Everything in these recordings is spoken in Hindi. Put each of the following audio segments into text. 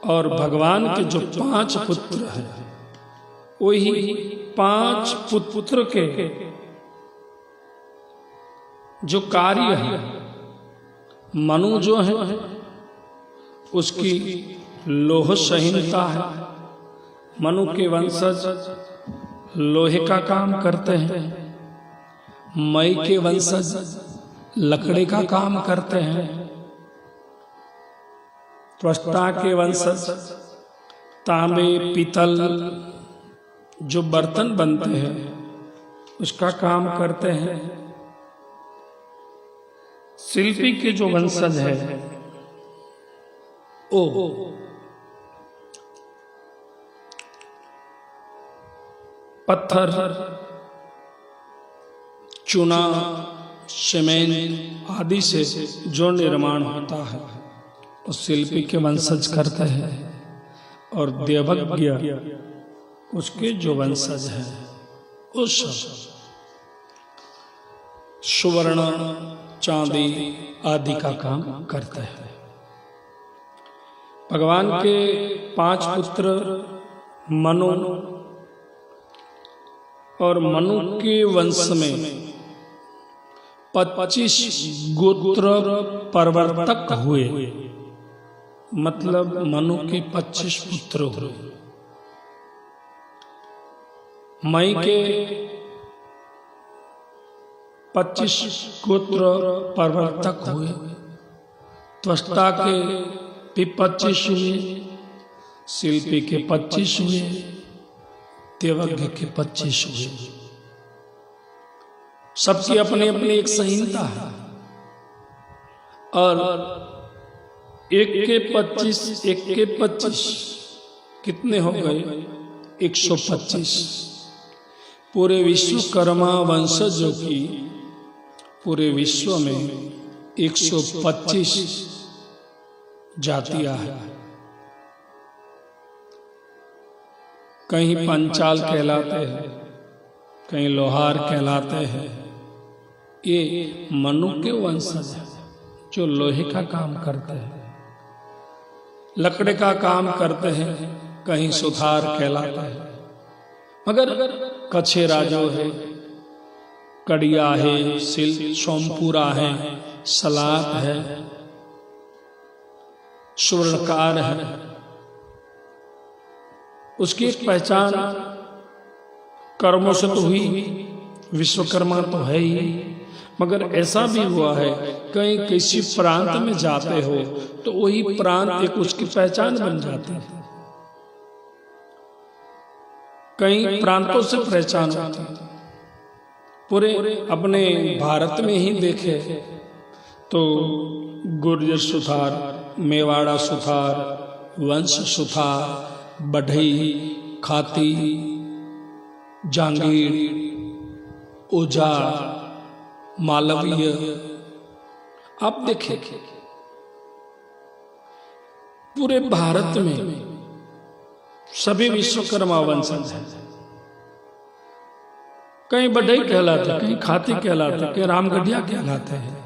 और भगवान के जो 5 पुत्र हैं, वही 5 पुत्र के जो कार्य है, मनु जो है उसकी लोह संहिता है। मनु के वंशज लोहे का काम करते हैं। मई के वंशज लकड़ी का काम करते हैं। त्वष्टा के वंशज तांबे पीतल जो बर्तन बनते हैं उसका काम करते हैं। शिल्पी के जो वंशज है ओ पत्थर, चूना, सीमेंट आदि से जो निर्माण होता है उस शिल्पी के वंशज करते हैं। और देवज्ञ उसके जो वंशज हैं उस सुवर्ण चांदी आदि का काम करते हैं। भगवान के 5 पुत्र मनु और मनु के वंश में 25 गोत्र प्रवर्तक हुए, मतलब मनु के 25 पुत्र हुए। मई के 25 गोत्र प्रवर्तक हुए। त्वष्टा के भी 25 हुए, शिल्पी के 25 हुए, देवज्ञ के 25 हुए। सबकी अपनी अपनी एक संहिता है। और एक के 25 कितने हो गए? 125। पूरे विश्वकर्मा वंशजों की पूरे विश्व में 125 जातियां हैं। कहीं पंचाल कहलाते हैं, कहीं लोहार कहलाते हैं। ये मनु के वंशज हैं जो लोहे का काम करते हैं, लकड़ी का काम करते हैं। कहीं सुथार कहलाता है। मगर कछेरा जो है, कड़िया है, सोमपुरा है, सलात है, स्वर्णकार है, उसकी एक पहचान कर्मों से तो हुई। विश्वकर्मा तो है ही, मगर ऐसा भी हुआ है कहीं किसी प्रांत में जाते हो तो वही प्रांत एक उसकी पहचान बन जाती है। कई प्रांतों से पहचान होती है। पूरे अपने भारत में ही देखे तो गुर्जर सुथार, मेवाड़ा सुथार, वंश सुथार, बढ़ई, खाती, जांगीर, ओझा, मालवीय, आप देखें पूरे भारत में सभी विश्वकर्मा वंशज हैं। कहीं बढ़ई कहलाते, कहीं खाती कहलाते, कहीं रामगढ़िया कहलाते हैं,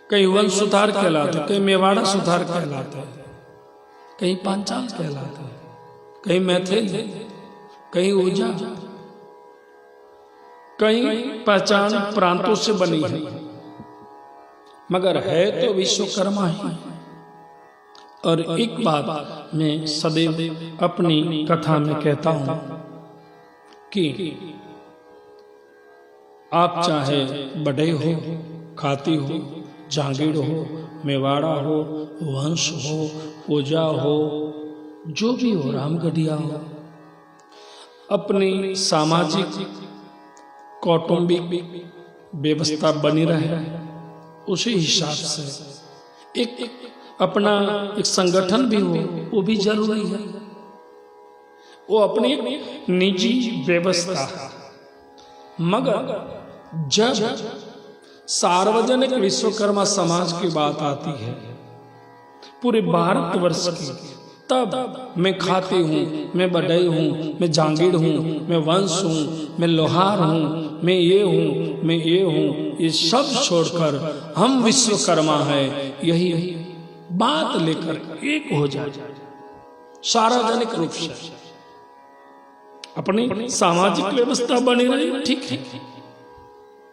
कहीं वंश सुथार कहलाते, कहीं मेवाड़ा सुथार कहलाते, कहीं पांचाल कहलाते, कहीं मैथिल, कहीं ओझा, कहीं पहचान प्रांतों से बनी है, मगर है तो विश्वकर्मा ही। और एक बात मैं सदैव अपनी कथा में कहता हूं कि आप चाहे बढ़ई हो, खाती हो, जांगीड़ हो, मेवाड़ा हो, वंश हो, ओझा हो, जो भी हो, रामगढ़िया हो, अपनी सामाजिक कौटुंबिक व्यवस्था बनी रहे, उसी हिसाब से एक अपना एक संगठन भी हो, वो भी जरूरी है। वो अपनी निजी व्यवस्था। मगर जब सार्वजनिक विश्वकर्मा समाज की बात आती है पूरे भारतवर्ष की, तब मैं खाती हूँ, मैं बढ़ई हूँ, मैं जांगीड़ हूँ, मैं वंश हूँ, मैं लोहार हूँ, मैं ये हूँ, मैं ये हूँ, ये सब छोड़कर हम विश्वकर्मा हैं, यही बात लेकर एक हो जाए। सार्वजनिक रूप से अपनी सामाजिक व्यवस्था बनी रही, ठीक है,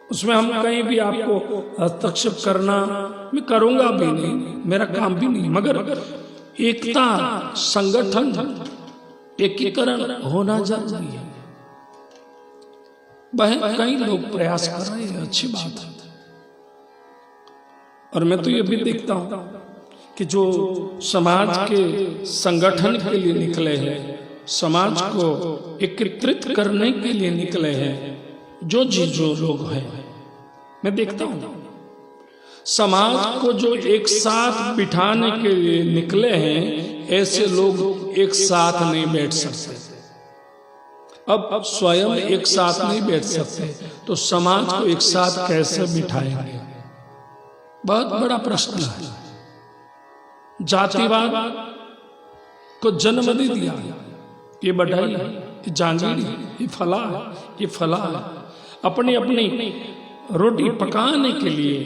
उसमें हम कहीं भी आपको हस्तक्षेप करना मैं करूंगा भी नहीं, मेरा काम भी नहीं, मगर एकता, संगठन, एकीकरण होना जरूरी है। वह कई लोग प्रयास कर रहे हैं, अच्छी बात है। और मैं तो ये भी देखता हूं कि जो समाज के संगठन के लिए निकले हैं, समाज को एकत्रित करने के लिए निकले हैं, जो लोग हैं, मैं देखता हूं समाज को जो एक साथ बिठाने के लिए निकले हैं, ऐसे लोग एक साथ नहीं बैठ सकते। अब स्वयं एक साथ नहीं बैठ सकते तो समाज को एक साथ कैसे बिठाएंगे? बहुत बड़ा प्रश्न है। जातिवाद को जन्म दे दिया, ये बढ़ाई, ये जांगीड़ी, ये फला है, ये फला है। अपनी अपनी रोटी पकाने के लिए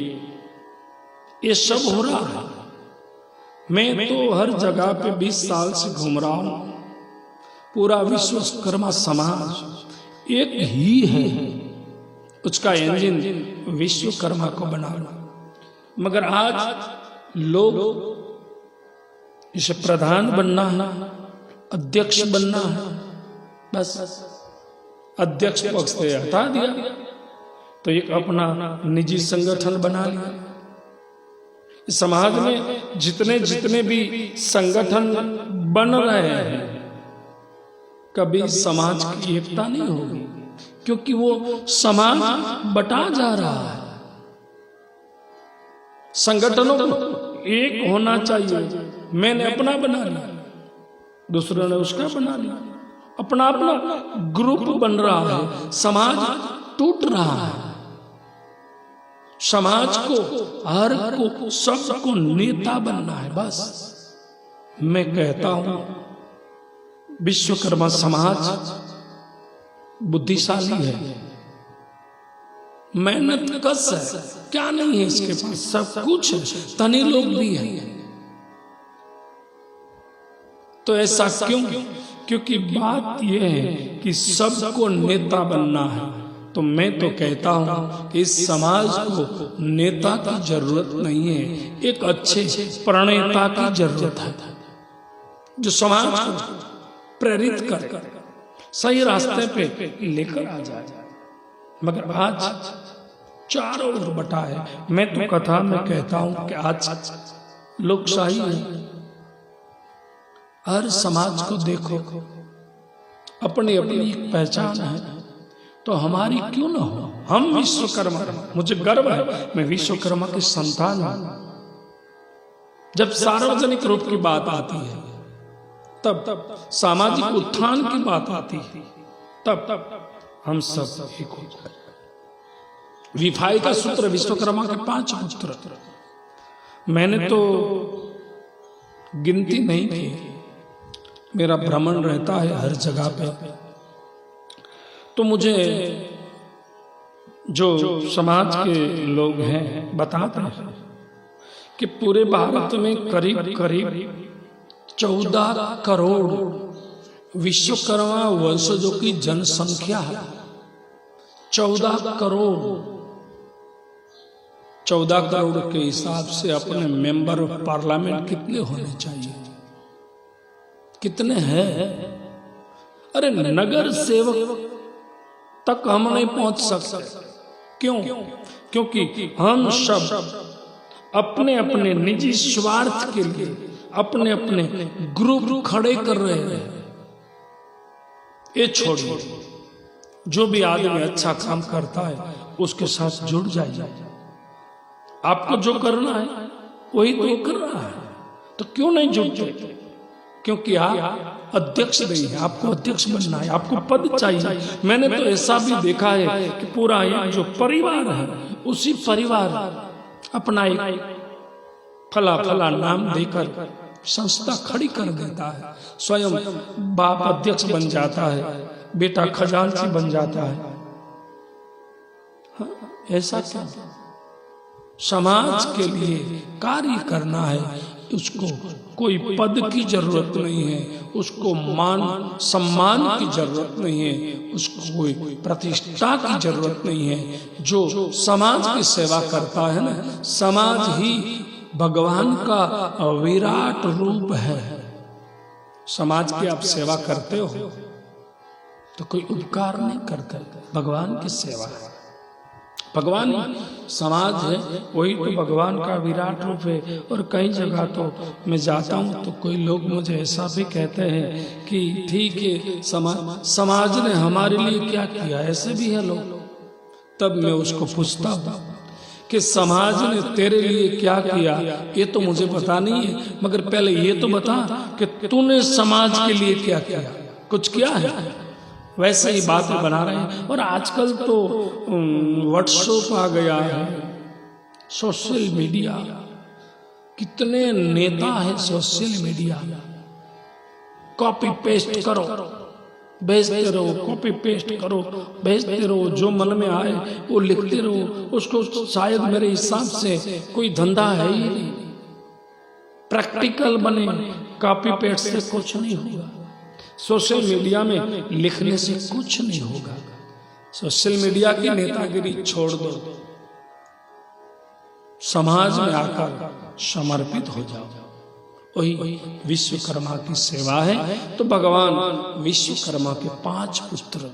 ये सब हो रहा है। मैं तो हर जगह पे 20 साल से घूम रहा हूं। पूरा विश्वकर्मा समाज एक ही है, उसका इंजन विश्वकर्मा को बनाना। मगर आज लोग इसे प्रधान बनना है, अध्यक्ष बनना है, बस अध्यक्ष पद से हटा दिया तो एक अपना निजी संगठन बना लिया। समाज में जितने जितने भी संगठन बन रहे हैं, कभी समाज की एकता नहीं होगी, क्योंकि वो समाज बटा जा रहा है। संगठनों को एक होना चाहिए। मैंने अपना बना लिया, दूसरों ने उसका बना लिया, अपना अपना ग्रुप बन रहा है, समाज टूट रहा है। समाज को, हर को, सबको नेता बनना है, बस। मैं कहता हूं विश्वकर्मा समाज बुद्धिशाली है, मेहनत कश है, क्या नहीं है इसके पास, सब कुछ है, धनी लोग भी हैं। तो ऐसा क्यों? क्योंकि बात यह है कि सबको नेता बनना है। तो मैं तो कहता हूं कि इस समाज को नेता की जरूरत नहीं है, एक अच्छे प्रणेता की जरूरत है, जो समाज को प्रेरित कर सही रास्ते पे लेकर आ जाए। मगर आज चारों ओर बटा है। मैं तो कथा में कहता हूं कि आज लोकशाही है। हर समाज को देखो, अपनी अपनी एक पहचान है, तो हमारी क्यों ना हो? हम विश्वकर्मा, मुझे गर्व है, मैं विश्वकर्मा की संतान हूं। जब सार्वजनिक रूप की बात आती है, तब सामाजिक उत्थान की बात आती है, तब हम सब एक हो जाए। विफाई का सूत्र, विश्वकर्मा के 5 पुत्र, मैंने तो गिनती नहीं की, मेरा भ्रमण रहता है हर जगह पे। तो मुझे जो समाज के लोग हैं बताते हैं कि पूरे भारत में करीब करीब 14 करोड़ विश्वकर्मा वंशजों की जनसंख्या है। 14 करोड़। 14 करोड़ के हिसाब से अपने मेंबर ऑफ पार्लियामेंट कितने होने चाहिए? कितने हैं? अरे नगर सेवक तक हम नहीं पहुंच सकते। क्यों? क्योंकि हम सब अपने अपने निजी स्वार्थ के लिए अपने अपने ग्रुप खड़े कर रहे हैं। ये छोड़िए, जो भी आदमी अच्छा काम करता है उसके साथ जुड़ जाइए। आपको जो करना है वही तो कर रहा है, तो क्यों नहीं जुड़ते? क्योंकि आप अध्यक्ष नहीं है, आपको अध्यक्ष बनना है, आपको पद चाहिए। मैंने तो ऐसा भी देखा है कि पूरा एक जो परिवार है, उसी परिवार अपना एक फला नाम देकर संस्था खड़ी कर देता है। स्वयं बाप अध्यक्ष बन जाता है, बेटा खजांची बन जाता है। हाँ, ऐसा क्या? समाज के लिए कार्य करना है, उसको कोई पद की जरूरत नहीं है, उसको मान सम्मान की जरूरत नहीं है, उसको कोई प्रतिष्ठा की जरूरत नहीं है। जो समाज की सेवा करता है ना, समाज ही भगवान का विराट रूप है। समाज की आप सेवा करते हो तो कोई उपकार नहीं करते, भगवान की सेवा है। भगवान समाज है, वही तो भगवान का विराट रूप है। और कई जगह तो मैं जाता हूँ तो कोई लोग मुझे ऐसा भी कहते हैं कि ठीक है, समाज ने हमारे लिए क्या किया, ऐसे भी है लोग। तब मैं उसको पूछता हूँ कि समाज ने तेरे लिए क्या किया, ये तो मुझे पता नहीं है, मगर पहले ये तो बता कि तूने समाज के लिए क्या किया, कुछ किया है? वैसे ही बातें बना रहे हैं। और आजकल तो व्हाट्सएप आ गया है, सोशल मीडिया, कितने नेता है सोशल मीडिया, कॉपी पेस्ट करो भेजते रहो, कॉपी पेस्ट करो भेजते रहो, जो मन में आए वो लिखते रहो। उसको शायद मेरे हिसाब से कोई धंधा है ही नहीं। प्रैक्टिकल बने, कॉपी पेस्ट से कुछ नहीं होगा। सोशल मीडिया में लिखने से कुछ नहीं होगा। सोशल मीडिया की नेतागिरी छोड़ दो, समाज में आकर समर्पित हो जाओ, वही विश्वकर्मा की सेवा है। तो भगवान विश्वकर्मा के 5 पुत्र